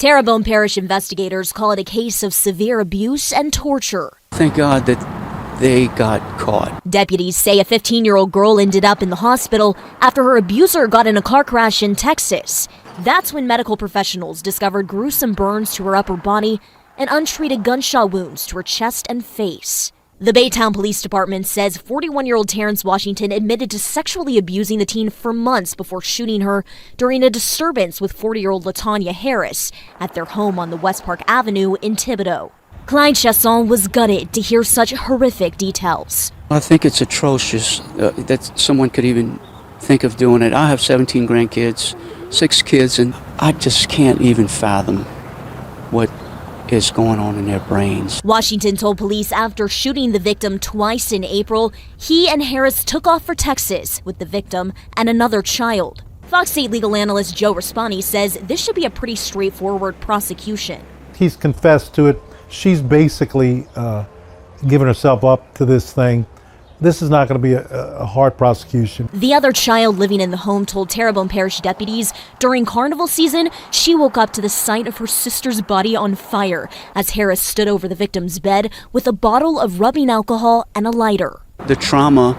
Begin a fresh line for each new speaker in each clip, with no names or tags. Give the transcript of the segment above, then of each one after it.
Terrebonne Parish investigators call it a case of severe abuse and torture.
Thank God that they got caught.
Deputies say a 15-year-old girl ended up in the hospital after her abuser got in a car crash in Texas. That's when medical professionals discovered gruesome burns to her upper body and untreated gunshot wounds to her chest and face. The Baytown Police Department says 41-year-old Terrence Washington admitted to sexually abusing the teen for months before shooting her during a disturbance with 40-year-old Latonya Harris at their home on the West Park Avenue in Thibodaux. Clyde Chasson was gutted to hear such horrific details.
I think it's atrocious that someone could even think of doing it. I have 17 grandkids, 6 kids, and I just can't even fathom what is going on in their brains.
Washington told police after shooting the victim twice in April, he and Harris took off for Texas with the victim and another child. Fox 8 legal analyst Joe Raspani says this should be a pretty straightforward prosecution.
He's confessed to it. She's basically given herself up to this thing. This is not going to be a hard prosecution.
The other child living in the home told Terrebonne Parish deputies during carnival season she woke up to the sight of her sister's body on fire as Harris stood over the victim's bed with a bottle of rubbing alcohol and a lighter.
The trauma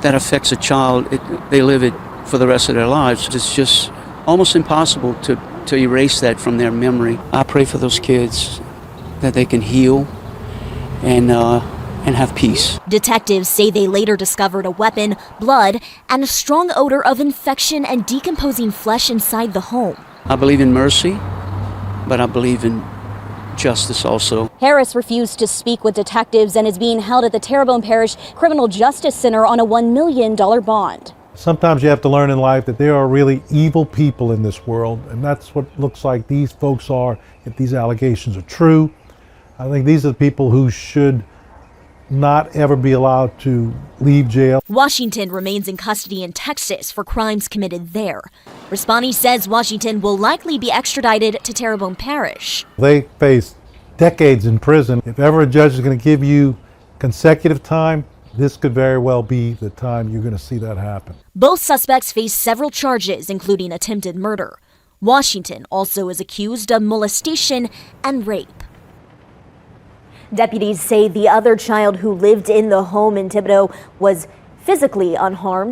that affects a child, they live it for the rest of their lives. It's just almost impossible to erase that from their memory. I pray for those kids that they can heal and have peace.
Detectives say they later discovered a weapon, blood, and a strong odor of infection and decomposing flesh inside the home.
I believe in mercy, but I believe in justice also.
Harris refused to speak with detectives and is being held at the Terrebonne Parish Criminal Justice Center on a $1 million bond.
Sometimes you have to learn in life that there are really evil people in this world, and that's what looks like these folks are if these allegations are true. I think these are the people who should not ever be allowed to leave jail.
Washington remains in custody in Texas for crimes committed there. Raspani says Washington will likely be extradited to Terrebonne Parish.
They face decades in prison. If ever a judge is going to give you consecutive time, this could very well be the time you're going to see that happen.
Both suspects face several charges, including attempted murder. Washington also is accused of molestation and rape. Deputies say the other child who lived in the home in Thibodaux was physically unharmed.